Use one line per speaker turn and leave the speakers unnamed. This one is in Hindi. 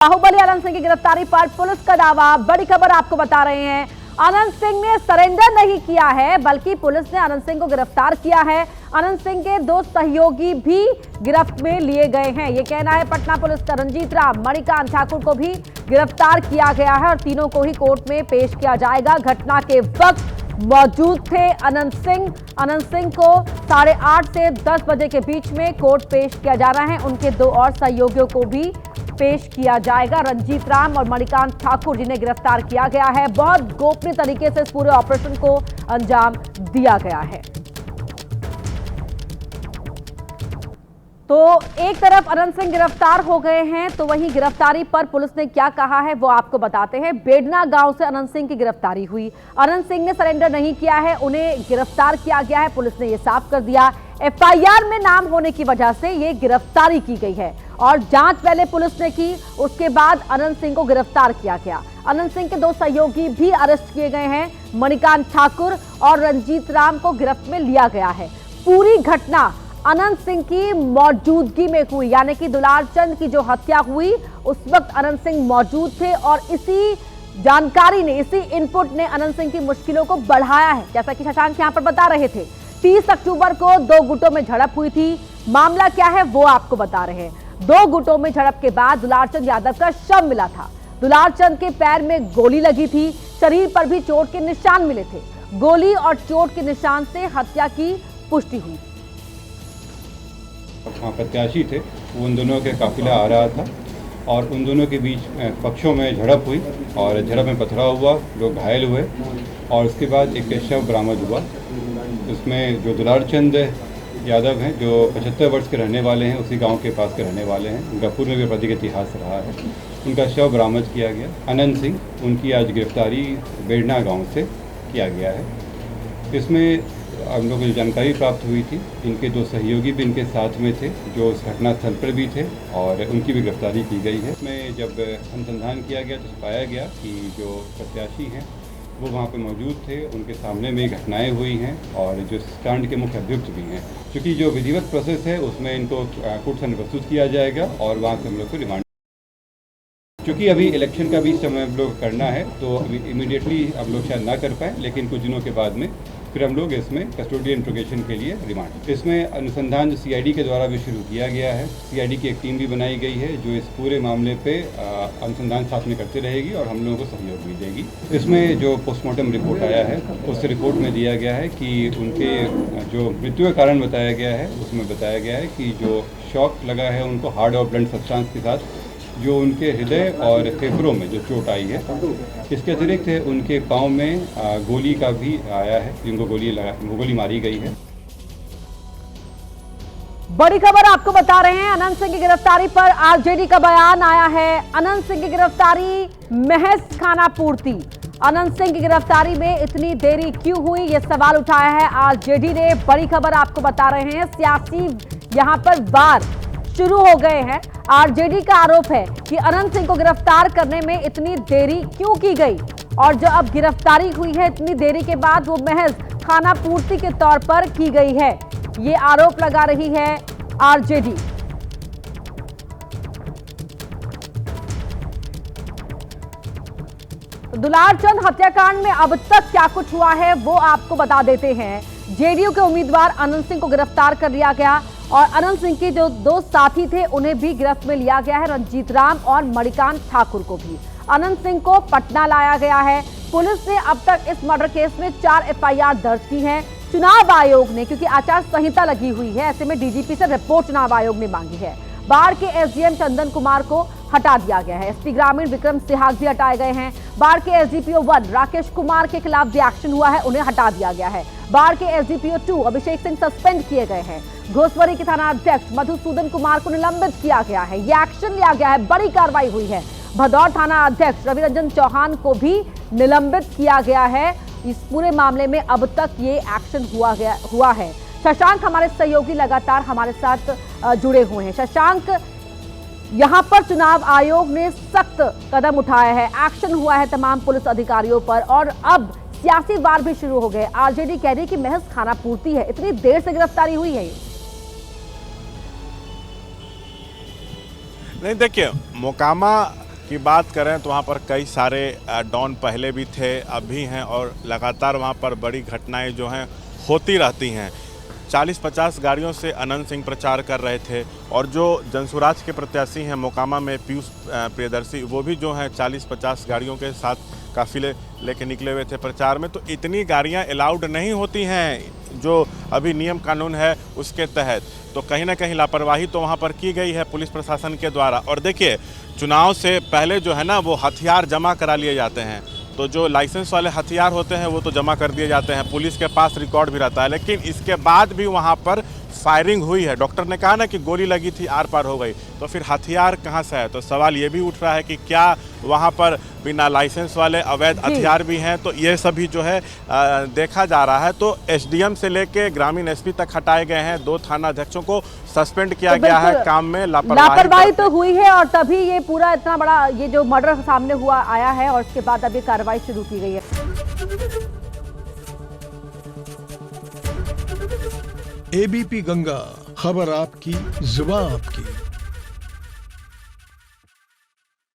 बाहुबली आनंद सिंह की गिरफ्तारी पर पुलिस का दावा। बड़ी खबर आपको बता रहे हैं, आनंद सिंह ने सरेंडर नहीं किया है बल्कि पुलिस ने आनंद सिंह को गिरफ्तार किया है। आनंद सिंह के दो सहयोगी भी गिरफ्त में लिए गए हैं, ये कहना है पटना पुलिस का। रंजीत राम, मणिकांत ठाकुर को भी गिरफ्तार किया गया है और तीनों को ही कोर्ट में पेश किया जाएगा। घटना के वक्त मौजूद थे आनंद सिंह। आनंद सिंह को 8:30 से 10 बजे के बीच में कोर्ट पेश किया जा रहा है। उनके दो और सहयोगियों को भी पेश किया जाएगा, रंजीत राम और मणिकांत ठाकुर, जिन्हें गिरफ्तार किया गया है। बहुत गोपनीय तरीके से इस पूरे ऑपरेशन को अंजाम दिया गया है। तो एक तरफ अनंत सिंह गिरफ्तार हो गए हैं, तो वहीं गिरफ्तारी पर पुलिस ने क्या कहा है वो आपको बताते हैं। बेडना गांव से अनंत सिंह की गिरफ्तारी हुई। अनंत सिंह ने सरेंडर नहीं किया है, उन्हें गिरफ्तार किया गया है। पुलिस ने यह साफ कर दिया, एफआईआर में नाम होने की वजह से ये गिरफ्तारी की गई है और जांच पहले पुलिस ने की, उसके बाद अनंत सिंह को गिरफ्तार किया गया। अनंत सिंह के दो सहयोगी भी अरेस्ट किए गए हैं, मणिकांत ठाकुर और रंजीत राम को गिरफ्त में लिया गया है। पूरी घटना अनंत सिंह की मौजूदगी में हुई, यानी कि दुलार चंद की जो हत्या हुई उस वक्त अनंत सिंह मौजूद थे और इसी जानकारी ने, इसी इनपुट ने अनंत सिंह की मुश्किलों को बढ़ाया है। जैसा कि शशांक यहां पर बता रहे थे, 30 अक्टूबर को दो गुटों में झड़प हुई थी। मामला क्या है वो आपको बता रहे हैं। दो गुटों में झड़प के बाद दुलारचंद यादव का शव मिला था। दुलारचंद के पैर में गोली लगी थी, शरीर पर भी चोट के निशान मिले थे। गोली और चोट के निशान से हत्या की पुष्टि हुई।
वहाँ प्रत्याशी थे, वो उन दोनों के काफिला आ रहा था और उन दोनों के बीच पक्षों में झड़प हुई और झड़प में पथराव हुआ, लोग घायल हुए और उसके बाद एक शव बरामद हुआ। उसमें जो दुलारचंद यादव हैं, जो 75 वर्ष के रहने वाले हैं, उसी गांव के पास के रहने वाले हैं, उनका पूर्व में आपराधिक इतिहास रहा है, उनका शव बरामद किया गया। अनंत सिंह, उनकी आज गिरफ्तारी बेडना गांव से किया गया है। इसमें हम लोगों को जानकारी प्राप्त हुई थी, इनके दो सहयोगी भी इनके साथ में थे, जो उस घटनास्थल पर भी थे और उनकी भी गिरफ्तारी की गई है। इसमें जब अनुसंधान किया गया तो पाया गया कि जो प्रत्याशी हैं वो वहाँ पे मौजूद थे, उनके सामने में घटनाएं हुई हैं और जो कांड के मुख्य अभियुक्त भी हैं। क्योंकि जो विधिवत प्रोसेस है उसमें इनको कोर्ट से प्रस्तुत किया जाएगा और वहाँ से हम लोग को रिमांड। क्योंकि अभी इलेक्शन का भी समय हम लोग करना है तो अभी इमीडिएटली हम लोग शायद ना कर पाए, लेकिन कुछ दिनों के बाद में फिर हम लोग इसमें कस्टोडियल इंट्रोगेशन के लिए रिमांड। इसमें अनुसंधान सीआईडी के द्वारा भी शुरू किया गया है। सीआईडी की एक टीम भी बनाई गई है जो इस पूरे मामले पे अनुसंधान साथ में करती रहेगी और हम लोगों को सहयोग भी देगी। इसमें जो पोस्टमार्टम रिपोर्ट आया है उस रिपोर्ट में दिया गया है कि उनके जो मृत्यु का कारण बताया गया है उसमें बताया गया है कि जो शॉक लगा है उनको हार्ड और ब्लंट सब्सटेंस के साथ, जो उनके हृदय और फेफड़ों में जो चोट आई है। इसके अतिरिक्त उनके पाँव में गोली का भी आया है, जिनको गोली मारी गई है।
बड़ी खबर आपको बता रहे हैं, अनंत सिंह की गिरफ्तारी पर आरजेडी का बयान आया है। अनंत सिंह की गिरफ्तारी महज खाना पूर्ति। अनंत सिंह की गिरफ्तारी में इतनी देरी क्यों हुई, यह सवाल उठाया है आरजेडी ने। बड़ी खबर आपको बता रहे हैं, सियासी यहां पर वार शुरू हो गए हैं। आरजेडी का आरोप है कि अनंत सिंह को गिरफ्तार करने में इतनी देरी क्यों की गई और जो अब गिरफ्तारी हुई है इतनी देरी के बाद वो महज खाना पूर्ति के तौर पर की गई है, ये आरोप लगा रही है आरजेडी। दुलारचंद हत्याकांड में अब तक क्या कुछ हुआ है वो आपको बता देते हैं। जेडीयू के उम्मीदवार अनंत सिंह को गिरफ्तार कर लिया गया और अनंत सिंह के जो दो साथी थे उन्हें भी गिरफ्त में लिया गया है, रंजीत राम और मणिकांत ठाकुर को भी। अनंत सिंह को पटना लाया गया है। पुलिस ने अब तक इस मर्डर केस में 4 एफआईआर दर्ज की है। चुनाव आयोग ने, क्योंकि आचार संहिता लगी हुई है, ऐसे में डीजीपी से रिपोर्ट चुनाव आयोग ने मांगी है। बाढ़ के एसडीएम चंदन कुमार को हटा दिया गया है। एसपी ग्रामीण विक्रम सिहाग भी हटाए गए हैं। बाढ़ के एसडीपीओ 1 राकेश कुमार के खिलाफ भी एक्शन हुआ है, उन्हें हटा दिया गया है। बाढ़ के एसडीपीओ 2 अभिषेक सिंह सस्पेंड किए गए हैं। घोसवरी के थाना अध्यक्ष मधुसूदन कुमार को निलंबित किया गया है, ये एक्शन लिया गया है, बड़ी कार्रवाई हुई है। भदौर थाना अध्यक्ष रविरंजन चौहान को भी निलंबित किया गया है। इस पूरे मामले में अब तक ये एक्शन हुआ है। शशांक हमारे सहयोगी लगातार हमारे साथ जुड़े हुए हैं। शशांक, यहां पर चुनाव आयोग ने सख्त कदम उठाया है, एक्शन हुआ है तमाम पुलिस अधिकारियों पर और अब सियासी वार भी शुरू हो गए। आरजेडी कह रही है कि महज खाना पूर्ति है, इतनी देर से गिरफ्तारी हुई है।
नहीं, देखिए, मोकामा की बात करें तो वहाँ पर कई सारे डॉन पहले भी थे, अब भी हैं और लगातार वहाँ पर बड़ी घटनाएं जो हैं होती रहती हैं। 40-50 गाड़ियों से अनंत सिंह प्रचार कर रहे थे और जो जनसुराज के प्रत्याशी हैं मोकामा में पीयूष प्रियदर्शी, वो भी जो हैं 40-50 गाड़ियों के साथ काफिले लेके निकले हुए थे प्रचार में। तो इतनी गाड़ियां अलाउड नहीं होती हैं जो अभी नियम कानून है उसके तहत। तो कहीं ना कहीं लापरवाही तो वहां पर की गई है पुलिस प्रशासन के द्वारा। और देखिए, चुनाव से पहले जो है ना वो हथियार जमा करा लिए जाते हैं, तो जो लाइसेंस वाले हथियार होते हैं वो तो जमा कर दिए जाते हैं, पुलिस के पास रिकॉर्ड भी रहता है। लेकिन इसके बाद भी वहाँ पर फायरिंग हुई है, डॉक्टर ने कहा ना कि गोली लगी थी, आर पार हो गई, तो फिर हथियार कहाँ से है? तो सवाल ये भी उठ रहा है कि क्या वहाँ पर बिना लाइसेंस वाले अवैध हथियार भी हैं? तो ये सभी जो है देखा जा रहा है। तो एसडीएम से लेके ग्रामीण एसपी तक हटाए गए हैं, 2 थाना अध्यक्षों को सस्पेंड किया गया है काम में
लापरवाही तो हुई है और तभी ये पूरा इतना बड़ा ये जो मर्डर सामने हुआ आया है और उसके बाद अभी कार्रवाई शुरू की गई है।
एबीपी गंगा, खबर आपकी, जुबान आपकी।